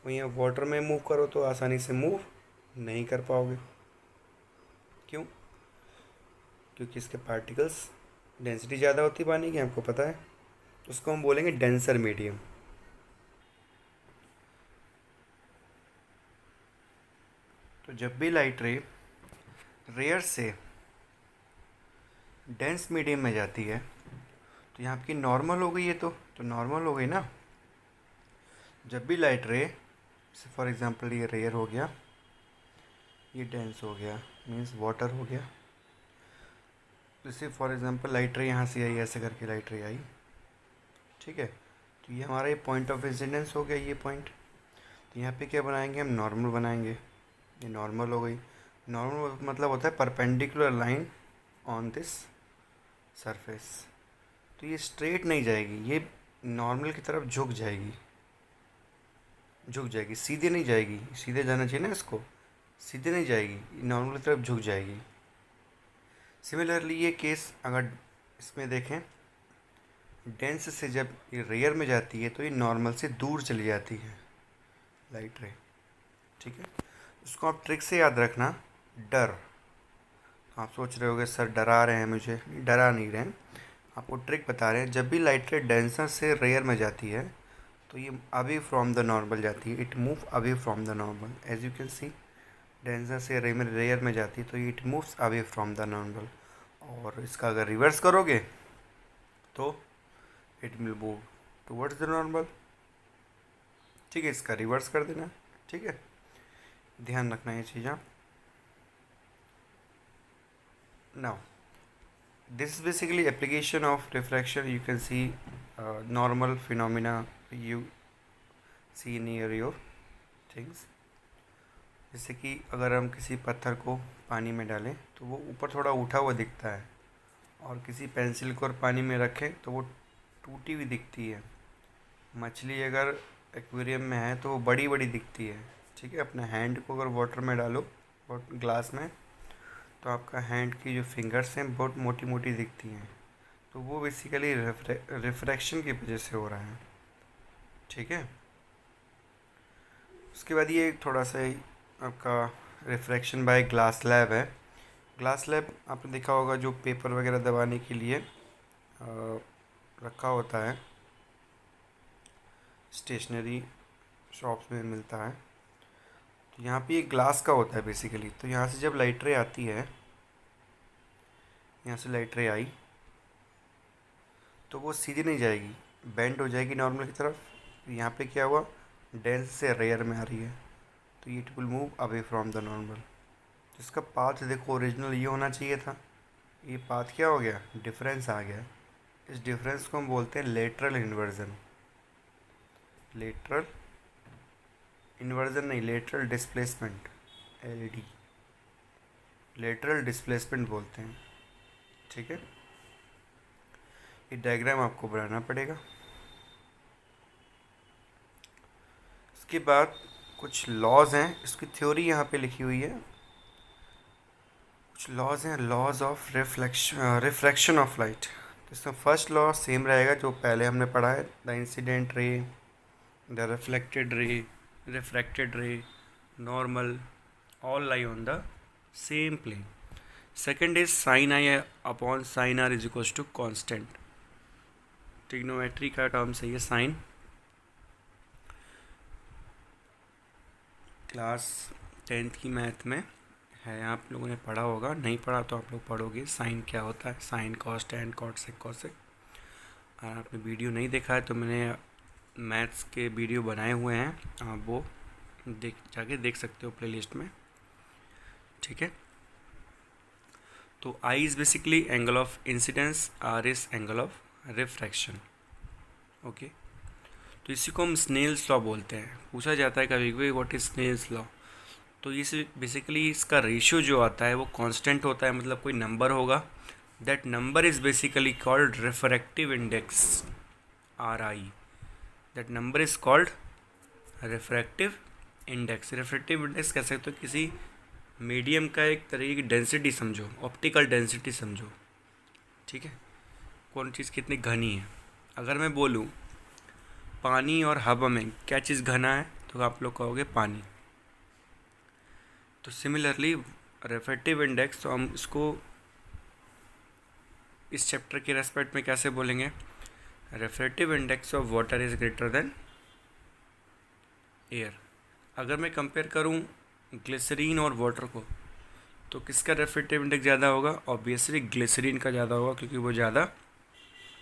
वहीं आप वाटर में मूव करो तो आसानी से मूव नहीं कर पाओगे। क्यों? क्योंकि इसके पार्टिकल्स डेंसिटी ज़्यादा होती है पानी की, आपको पता है। उसको हम बोलेंगे डेंसर मीडियम। तो जब भी लाइट रे रेयर से डेंस मीडियम में जाती है, तो यहाँ आपकी नॉर्मल हो गई है, तो नॉर्मल हो गई ना। जब भी लाइट रे, जैसे फॉर एग्जांपल ये रेयर हो गया, ये डेंस हो गया, मीन्स वाटर हो गया। जैसे फॉर एग्जांपल लाइट रे यहाँ से आई, ऐसे करके लाइट रे आई, ठीक है। तो ये हमारा ये पॉइंट ऑफ इंसिडेंस हो गया, ये पॉइंट। तो यहाँ पे क्या बनाएंगे हम, नॉर्मल बनाएंगे। ये नॉर्मल हो गई। नॉर्मल मतलब होता है perpendicular line on this surface. तो ये स्ट्रेट नहीं जाएगी, ये नॉर्मल की तरफ झुक जाएगी, सीधे नहीं जाएगी। सीधे जाना चाहिए ना इसको, सीधे नहीं जाएगी, नॉर्मल की तरफ झुक जाएगी। सिमिलरली ये केस अगर इसमें देखें, डेंस से जब ये रेयर में जाती है तो ये नॉर्मल से दूर चली जाती है लाइट रे, ठीक है। इसको आप ट्रिक से याद रखना। डर, आप सोच रहे होगे सर डरा रहे हैं मुझे, डरा नहीं रहे हैं, आपको ट्रिक बता रहे हैं। जब भी लाइट रे डेंसर से रेयर में जाती है तो ये अवे फ्रॉम द नॉर्मल जाती है, it move away from the normal. As you can see, denser से रेयर में जाती है तो it moves away from the normal. और इसका अगर रिवर्स करोगे तो it will move towards the normal, ठीक है। इसका रिवर्स कर देना, ठीक है। ध्यान रखना ये चीज़ आप। Now This is basically application of refraction. You can see normal phenomena you see near your things. जैसे कि अगर हम किसी पत्थर को पानी में डालें तो वो ऊपर थोड़ा उठा हुआ दिखता है, और किसी पेंसिल को और पानी में रखें तो वो टूटी हुई दिखती है। मछली अगर एक्वेरियम में है तो वो बड़ी बड़ी दिखती है। ठीक है, अपने हैंड को अगर वाटर में डालो ग्लास में, तो आपका हैंड की जो फिंगर्स हैं बहुत मोटी मोटी दिखती हैं। तो वो बेसिकली रिफ्रैक्शन की वजह से हो रहा है। ठीक है, उसके बाद ये थोड़ा सा आपका रिफ्रैक्शन बाय ग्लास स्लैब है। ग्लास स्लैब आपने देखा होगा, जो पेपर वगैरह दबाने के लिए रखा होता है, स्टेशनरी शॉप्स में मिलता है। तो यहाँ पे ये ग्लास का होता है बेसिकली। तो यहाँ से जब लाइट रे आती है, यहाँ से लाइट रे आई तो वो सीधी नहीं जाएगी, बेंड हो जाएगी नॉर्मल की तरफ। यहाँ पे क्या हुआ, डेंस से रेयर में आ रही है, तो it will move away from the normal. इसका पाथ देखो, ओरिजिनल ये होना चाहिए था, ये पाथ क्या हो गया, डिफरेंस आ गया। इस डिफरेंस को हम बोलते हैं लेटरल इन्वर्जन। लेटरल इन्वर्जन नहीं, lateral displacement, LD, lateral displacement बोलते हैं। ठीक है, ये डायग्राम आपको बनाना पड़ेगा। इसके बाद कुछ लॉज हैं, इसकी थ्योरी यहाँ पे लिखी हुई है। कुछ लॉज हैं, laws of refraction of light. तो इसका फर्स्ट लॉ सेम रहेगा जो पहले हमने पढ़ा है, the incident ray, the reflected ray, refracted ray, normal, all lie on the same plane. Second is sine I upon sine R is equals to constant. Trigonometry का term से ये sign, class 10th की math में है, आप लोगों ने पढ़ा होगा, नहीं पढ़ा तो आप लोग पढ़ोगे। साइन क्या होता है, sine cos tan cot sec cosec. और आपने वीडियो नहीं देखा है तो मैंने मैथ्स के वीडियो बनाए हुए हैं, आप वो जाके देख सकते हो प्लेलिस्ट में। ठीक है, तो I is basically angle of incidence, R is angle of refraction. Okay, तो इसी को हम स्नेल्स लॉ बोलते हैं। पूछा जाता है कभी कभी व्हाट इज स्नेल्स लॉ। तो ये बेसिकली इसका रेशियो जो आता है वो कांस्टेंट होता है, मतलब कोई नंबर होगा, that number is basically called refractive index, RI। That number is called refractive index. Refractive index कह सकते हो किसी मीडियम का एक तरीके की डेंसिटी समझो, ऑप्टिकल डेंसिटी समझो। ठीक है, कौन चीज़ कितनी घनी है। अगर मैं बोलूँ पानी और हवा में क्या चीज़ घना है, तो आप लोग कहोगे पानी। तो सिमिलरली रिफ्रैक्टिव इंडेक्स, तो हम इसको इस चैप्टर के रेस्पेक्ट में कैसे बोलेंगे, refractive index of water is greater than air. अगर मैं कंपेयर करूं ग्लिसरीन और वाटर को, तो किसका रिफ्रैक्टिव इंडेक्स ज़्यादा होगा, ऑब्वियसली ग्लिसरीन का ज़्यादा होगा, क्योंकि वो ज़्यादा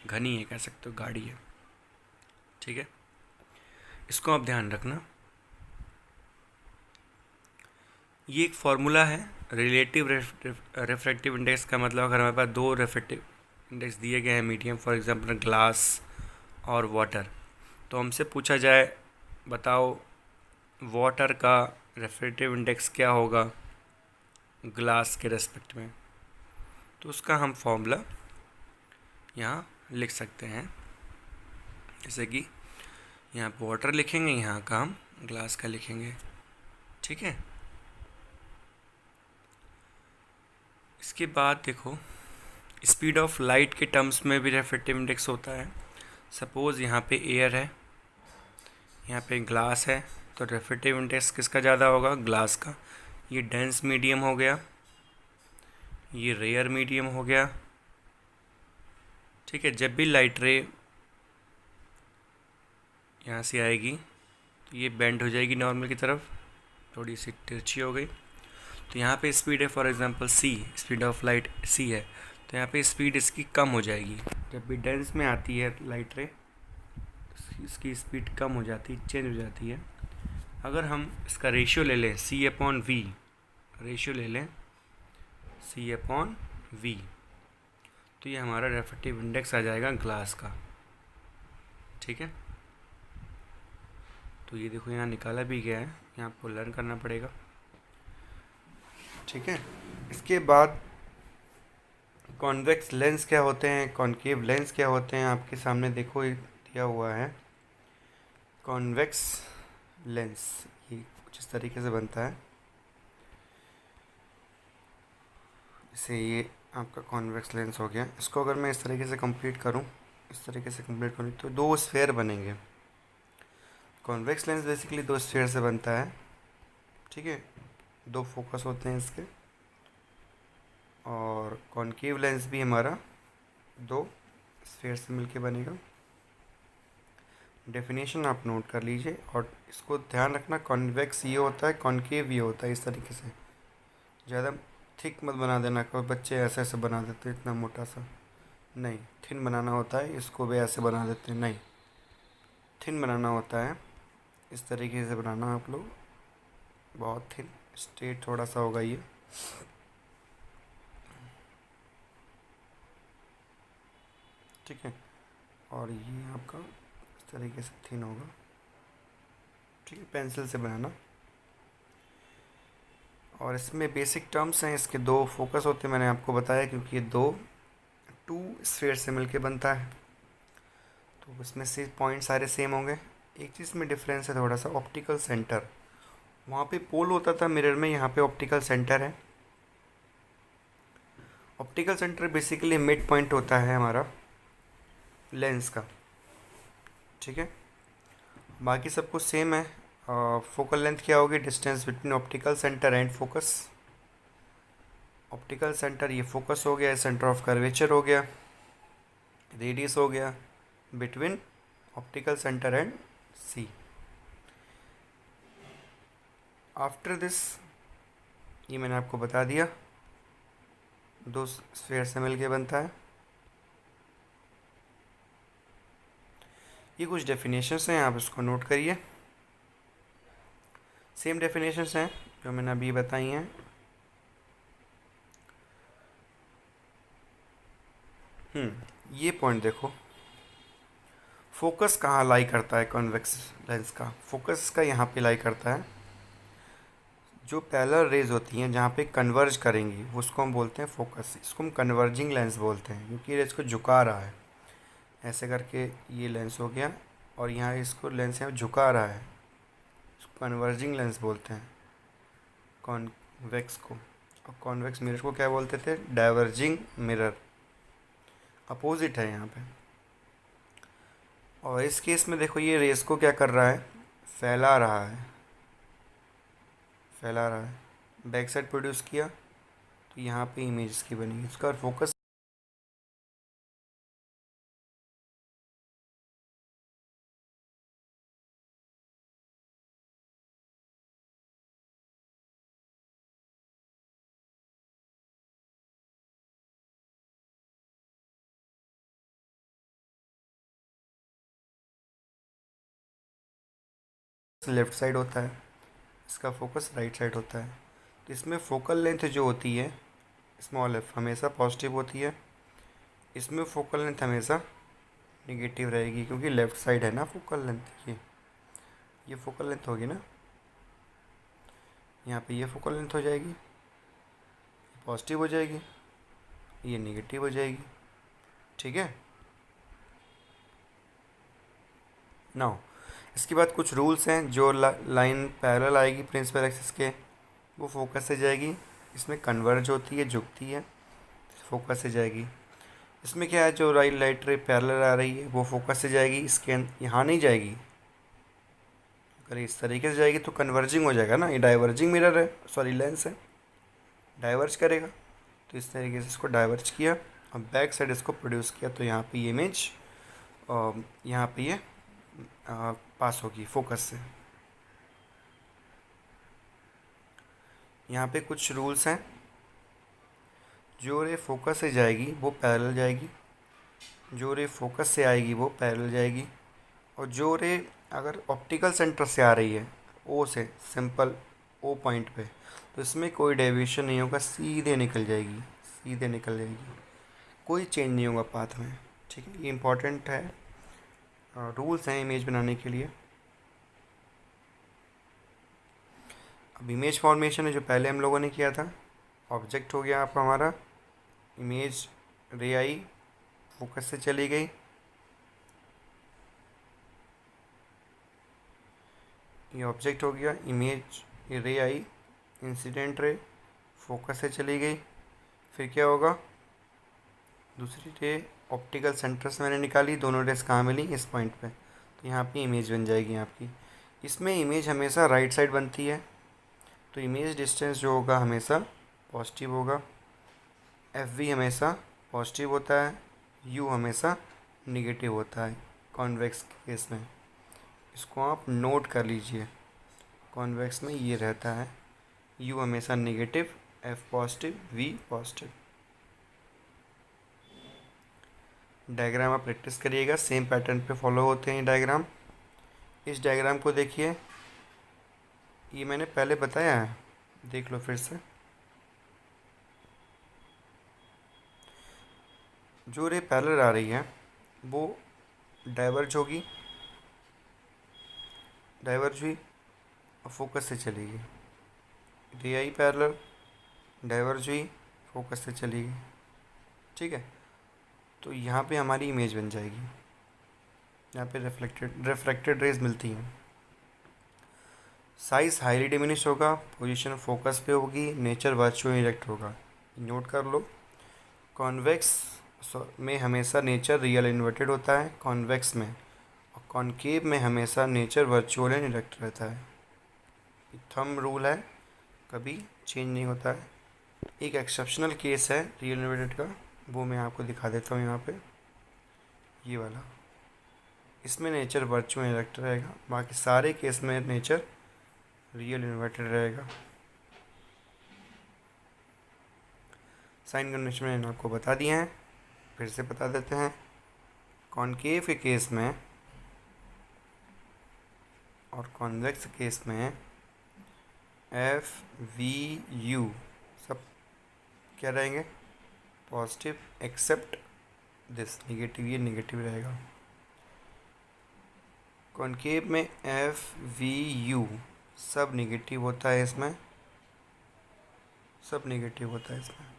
घनी है, कह सकते हो गाढ़ी है। ठीक है, इसको आप ध्यान रखना। ये एक फार्मूला है, रिलेटिव रिफ्रैक्टिव इंडेक्स का मतलब अगर हमारे पास दो रिफ्रैक्टिव इंडेक्स दिए गए हैं मीडियम, फॉर एग्जांपल ग्लास और वाटर, तो हमसे पूछा जाए बताओ वाटर का रिफ्रैक्टिव इंडेक्स क्या होगा ग्लास के रेस्पेक्ट में, तो उसका हम फॉर्मूला यहाँ लिख सकते हैं। जैसे कि यहाँ पर वाटर लिखेंगे, यहाँ का हम ग्लास का लिखेंगे। ठीक है, इसके बाद देखो स्पीड ऑफ लाइट के टर्म्स में भी रिफ्रैक्टिव इंडेक्स होता है। सपोज़ यहाँ पे एयर है, यहाँ पे ग्लास है, तो रिफ्रैक्टिव इंडेक्स किसका ज़्यादा होगा, ग्लास का। ये डेंस मीडियम हो गया, ये रेयर मीडियम हो गया। ठीक है, जब भी लाइट रे यहाँ से आएगी तो ये बेंड हो जाएगी नॉर्मल की तरफ, थोड़ी सी तिरछी हो गई। तो यहाँ पे स्पीड है for example c, speed of light c है, तो यहाँ पे स्पीड इसकी कम हो जाएगी। जब भी डेंस में आती है लाइट रे, इसकी स्पीड कम हो जाती है, चेंज हो जाती है। अगर हम इसका रेशियो ले लें c/v, रेशियो ले लें c/v, तो ये हमारा रेफ्रेक्टिव इंडेक्स आ जाएगा ग्लास का। ठीक है, तो ये देखो यहाँ निकाला भी गया है, यहाँ आपको लर्न करना पड़ेगा। ठीक है, इसके बाद कॉन्वेक्स लेंस क्या होते हैं, कॉनकेव लेंस क्या होते हैं, आपके सामने देखो ये दिया हुआ है। कॉन्वेक्स लेंस ये कुछ इस तरीके से बनता है, जैसे ये आपका कॉन्वेक्स लेंस हो गया। इसको अगर मैं इस तरीके से कंप्लीट करूं, इस तरीके से कंप्लीट करूं तो दो स्फेयर बनेंगे। कॉन्वेक्स लेंस बेसिकली दो स्फेयर से बनता है। ठीक है, दो फोकस होते हैं इसके। और कॉनकेव लेंस भी हमारा दो स्फेयर से मिलके बनेगा। डेफिनेशन आप नोट कर लीजिए और इसको ध्यान रखना, कॉन्वेक्स ये होता है, कॉनकेव ये होता है। इस तरीके से ज़्यादा थिक मत बना देना, कोई बच्चे ऐसे ऐसे बना देते हैं, इतना मोटा सा नहीं, थिन बनाना होता है। इसको भी ऐसे बना देते हैं, नहीं, थिन बनाना होता है। इस तरीके से बनाना आप लोग, बहुत थिन, स्ट्रेट थोड़ा सा होगा ये। ठीक है, और ये आपका इस तरीके से थिन होगा। ठीक है, पेंसिल से बनाना। और इसमें बेसिक टर्म्स हैं, इसके दो फोकस होते हैं, मैंने आपको बताया, क्योंकि ये दो टू स्फीयर से मिलके बनता है। तो इसमें से पॉइंट सारे सेम होंगे। एक चीज़ में डिफरेंस है थोड़ा सा, ऑप्टिकल सेंटर। वहाँ पे पोल होता था मिरर में, यहाँ पे ऑप्टिकल सेंटर है। Optical centre basically mid point होता है हमारा लेंस का। ठीक है, बाकी सब कुछ सेम है। फोकल लेंथ क्या होगी, distance between optical centre and focus. Optical centre ये फोकस हो गया, सेंटर ऑफ कर्वेचर हो गया, रेडियस हो गया between optical centre and C. After this ये मैंने आपको बता दिया, दो स्फीयर से मिलके बनता है। ये कुछ डेफिनेशंस हैं, आप इसको नोट करिए। सेम डेफिनेशंस हैं जो मैंने अभी बताई हैं। ये पॉइंट देखो, फोकस कहाँ लाई करता है कॉन्वेक्स लेंस का, फोकस का यहाँ पे लाई करता है। जो पैरेलल रेज होती हैं जहाँ पे कन्वर्ज करेंगी उसको हम बोलते हैं फोकस। इसको हम कन्वर्जिंग लेंस बोलते हैं, क्योंकि ये इसको झुका रहा है ऐसे करके, ये लेंस हो गया, और यहाँ इसको लेंस यहाँ झुका रहा है, इसको कन्वर्जिंग लेंस बोलते हैं कॉन्वेक्स को। और कॉन्वेक्स मिरर को क्या बोलते थे, डाइवर्जिंग मिरर। अपोजिट है यहाँ पे। और इस केस में देखो ये रेस को क्या कर रहा है, फैला रहा है, फैला रहा है। बैक साइड प्रोड्यूस किया तो यहाँ पे इमेज इसकी बनी, इसका फोकस लेफ्ट साइड होता है, इसका फोकस राइट साइड होता है। तो इसमें फोकल लेंथ जो होती है स्मॉल एफ हमेशा पॉजिटिव होती है, इसमें फोकल लेंथ हमेशा नेगेटिव रहेगी, क्योंकि लेफ़्ट साइड है ना फोकल लेंथ। ये फोकल लेंथ होगी ना, यहाँ पे ये फोकल लेंथ हो जाएगी, ये पॉजिटिव हो जाएगी, ये नेगेटिव हो जाएगी। ठीक है, नाउ इसके बाद कुछ रूल्स हैं। जो लाइन पैरेलल आएगी प्रिंसिपल एक्सिस के वो फोकस से जाएगी, इसमें कन्वर्ज होती है, झुकती है, फोकस से जाएगी। इसमें क्या है, जो राइट लाइट रे पैरेलल आ रही है वो फोकस से जाएगी, इसके यहाँ नहीं जाएगी। अगर इस तरीके से जाएगी तो कन्वर्जिंग हो जाएगा ना, ये डाइवर्जिंग मिरर है, सॉरी लेंस है, डाइवर्ज करेगा। तो इस तरीके से इसको डाइवर्ज किया और बैक साइड इसको प्रोड्यूस किया, तो यहाँ पे ये इमेज यहाँ पे ये पास होगी फोकस से। यहाँ पे कुछ रूल्स हैं, जो रे फोकस से जाएगी वो पैरेलल जाएगी, जो रे फोकस से आएगी वो पैरेलल जाएगी, और जो रे अगर ऑप्टिकल सेंटर से आ रही है ओ से, सिंपल ओ पॉइंट पे, तो इसमें कोई डेविएशन नहीं होगा, सीधे निकल जाएगी, सीधे निकल जाएगी। कोई चेंज नहीं होगा पाथ में। ठीक है, ये इम्पॉर्टेंट है, रूल्स हैं इमेज बनाने के लिए। अब इमेज फॉर्मेशन है जो पहले हम लोगों ने किया था, ऑब्जेक्ट हो गया आपका हमारा, इमेज रे आई, फोकस से चली गई, ये ऑब्जेक्ट हो गया, इमेज रे आई, इंसिडेंट रे, फोकस से चली गई, फिर क्या होगा, दूसरी रे ऑप्टिकल सेंटर से मैंने निकाली, दोनों रेस कहाँ मिली, इस पॉइंट पे, तो यहाँ पे इमेज बन जाएगी आपकी। इसमें इमेज हमेशा राइट साइड बनती है, तो इमेज डिस्टेंस जो होगा हमेशा पॉजिटिव होगा, एफ वी हमेशा पॉजिटिव होता है, यू हमेशा निगेटिव होता है कॉन्वेक्स केस में। इसको आप नोट कर लीजिए, कॉन्वेक्स में ये रहता है, यू हमेशा negative, F positive, V positive. Diagram आप प्रैक्टिस करिएगा, सेम पैटर्न पे फॉलो होते हैं ये डायग्राम। इस डायग्राम को देखिए, ये मैंने पहले बताया है, देख लो फिर से। जो रे पैरेलल आ रही है वो डाइवर्ज होगी, डाइवर्ज हुई और फोकस से चलेगी, रे आई पैरेलल, डाइवर्ज हुई, फोकस से चली गई। ठीक है, तो यहाँ पे हमारी इमेज बन जाएगी, यहाँ पे रिफ्लेक्टेड रेज मिलती हैं। साइज़ हाईली डिमिनिश होगा, पोजीशन फोकस पे होगी, नेचर वर्चुअल इरेक्ट होगा, नोट कर लो। कॉन्वेक्स में हमेशा नेचर रियल इन्वर्टेड होता है कॉन्वेक्स में, और कॉनकेव में हमेशा नेचर वर्चुअल एंड इरेक्ट रहता है। थंब रूल है, कभी चेंज नहीं होता है। एक एक्सेप्शनल केस है रियल इन्वर्टेड का, वो मैं आपको दिखा देता हूँ यहाँ पे, ये वाला। इसमें नेचर वर्चुअल इरेक्ट रहेगा, बाकी सारे केस में नेचर रियल इन्वर्टेड रहेगा। साइन कन्वेंशन मैंने आपको बता दिए हैं, फिर से बता देते हैं। कॉनकेव के केस में और कॉन्वेक्स केस में एफ वी यू सब क्या रहेंगे, पॉजिटिव, एक्सेप्ट दिस निगेटिव, ये निगेटिव रहेगा। कॉनकेव में एफ वी यू सब निगेटिव होता है, इसमें सब निगेटिव होता है, इसमें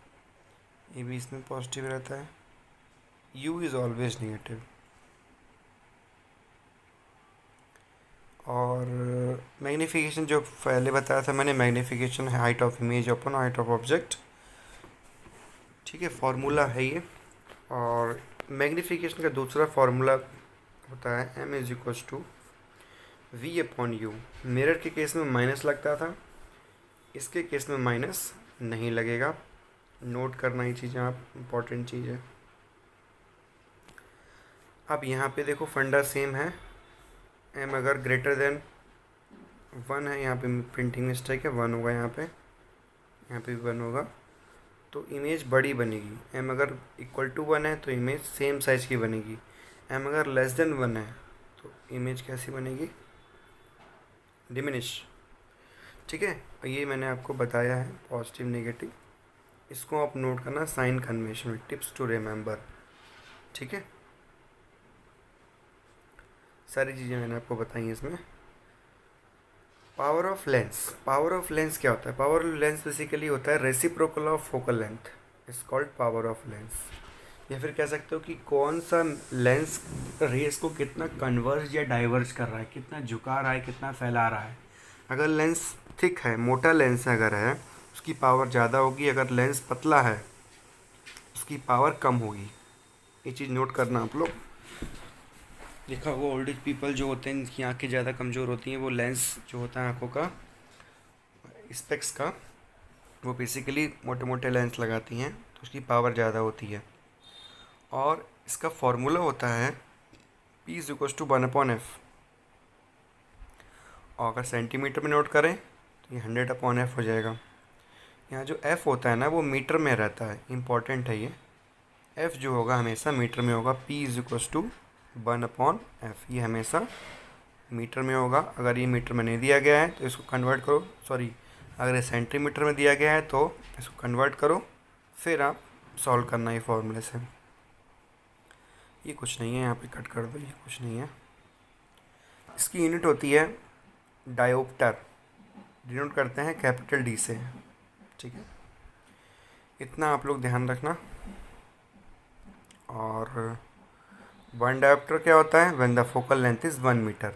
ये भी इसमें पॉजिटिव रहता है, यू इज़ ऑलवेज निगेटिव। और मैग्नीफिकेशन जो पहले बताया था मैंने, मैग्नीफिकेशन है height of image upon height of object. ठीक है, फार्मूला है ये। और मैग्नीफिकेशन का दूसरा फार्मूला होता है M is equals to V upon U. Mirror के केस में माइनस लगता था, इसके केस में माइनस नहीं लगेगा, नोट करना ये चीज़ें आप, इम्पॉर्टेंट चीज़ है। अब यहाँ पे देखो फंडा सेम है, एम अगर ग्रेटर देन 1 है, यहाँ पे प्रिंटिंग मिस्टेक है, 1 होगा यहाँ पे भी 1 होगा, तो इमेज बड़ी बनेगी। एम अगर इक्वल टू 1 है तो इमेज सेम साइज़ की बनेगी, एम अगर लेस देन 1 है तो इमेज कैसी बनेगी, डिमिनिश। ठीक है, ये मैंने आपको बताया है पॉजिटिव नेगेटिव, इसको आप नोट करना साइन कन्वेंशन में, टिप्स टू रिमेंबर। ठीक है, सारी चीज़ें मैंने आपको बताई हैं इसमें। Power of lens, power of lens क्या होता है, पावर ऑफ लेंस बेसिकली होता है reciprocal of focal length, is called power of lens. या फिर कह सकते हो कि कौन सा लेंस रेस को कितना कन्वर्ज या डाइवर्ज कर रहा है, कितना झुका रहा है, कितना फैला रहा है। अगर लेंस थिक है, मोटा लेंस अगर है, उसकी पावर ज़्यादा होगी, अगर लेंस पतला है उसकी पावर कम होगी। ये चीज़ नोट करना आप लोग। देखा वो ओल्ड एज पीपल जो होते हैं इनकी आंखें ज़्यादा कमज़ोर होती हैं, वो लेंस जो होता है आँखों का, स्पेक्स का, वो बेसिकली मोटे मोटे लेंस लगाती हैं, तो उसकी पावर ज़्यादा होती है। और इसका फॉर्मूला होता है P is equals to 1/f। और अगर सेंटीमीटर में नोट करें तो ये 100/f हो जाएगा। यहाँ जो f होता है ना वो मीटर में रहता है, इम्पॉर्टेंट है ये। f जो होगा हमेशा मीटर में होगा, P is equals to 1/f, ये हमेशा मीटर में होगा। अगर ये मीटर में नहीं दिया गया है तो इसको कन्वर्ट करो, सॉरी अगर ये सेंटीमीटर में दिया गया है तो इसको कन्वर्ट करो, फिर आप सॉल्व करना है फॉर्मूले से। ये कुछ नहीं है, यहाँ पे कट कर दो, ये कुछ नहीं है। इसकी यूनिट होती है डायोप्टर, डिनोट करते हैं कैपिटल डी से, ठीक है। इतना आप लोग ध्यान रखना। और वन डायोप्टर क्या होता है? When the focal length is 1 metre,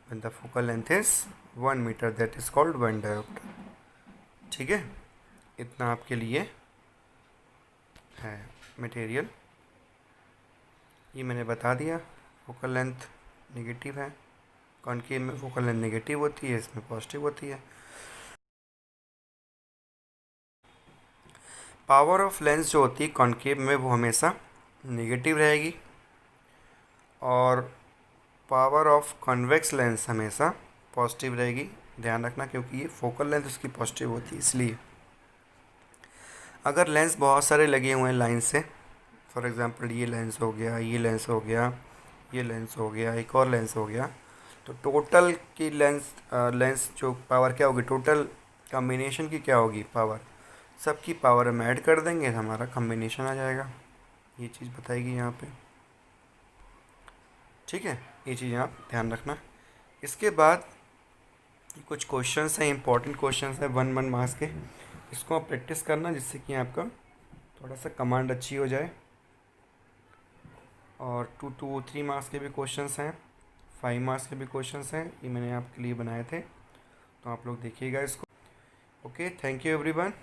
when the focal length is 1 metre that is called one dioptre, ठीक है। इतना आपके लिए है मटेरियल, ये मैंने बता दिया। फोकल लेंथ नेगेटिव है, कॉनकेव में फोकल लेंथ नेगेटिव होती है, इसमें पॉजिटिव होती है। पावर ऑफ लेंस जो होती है कॉनकेव में वो हमेशा नेगेटिव रहेगी, और पावर ऑफ कॉन्वेक्स लेंस हमेशा पॉजिटिव रहेगी। ध्यान रखना, क्योंकि ये फोकल लेंथ उसकी पॉजिटिव होती है। इसलिए अगर लेंस बहुत सारे लगे हुए हैं लाइन से, फॉर एग्ज़ाम्पल ये लेंस हो गया, ये लेंस हो गया, ये लेंस हो गया, एक और लेंस हो गया, तो टोटल की लेंस जो पावर क्या होगी, टोटल कम्बिनेशन की क्या होगी पावर, सबकी पावर हम ऐड कर देंगे, हमारा कम्बिनेशन आ जाएगा। ये चीज़ बताएगी यहाँ पे, ठीक है। ये चीज़ आप ध्यान रखना। इसके बाद कुछ क्वेश्चंस हैं, इंपॉर्टेंट क्वेश्चंस हैं 1 मार्क्स के, इसको आप प्रैक्टिस करना जिससे कि आपका थोड़ा सा कमांड अच्छी हो जाए। और 2-3 मार्क्स के भी क्वेश्चंस हैं, 5 मार्क्स के भी क्वेश्चंस हैं, ये मैंने आपके लिए बनाए थे, तो आप लोग देखिएगा इसको। Okay, thank you everyone.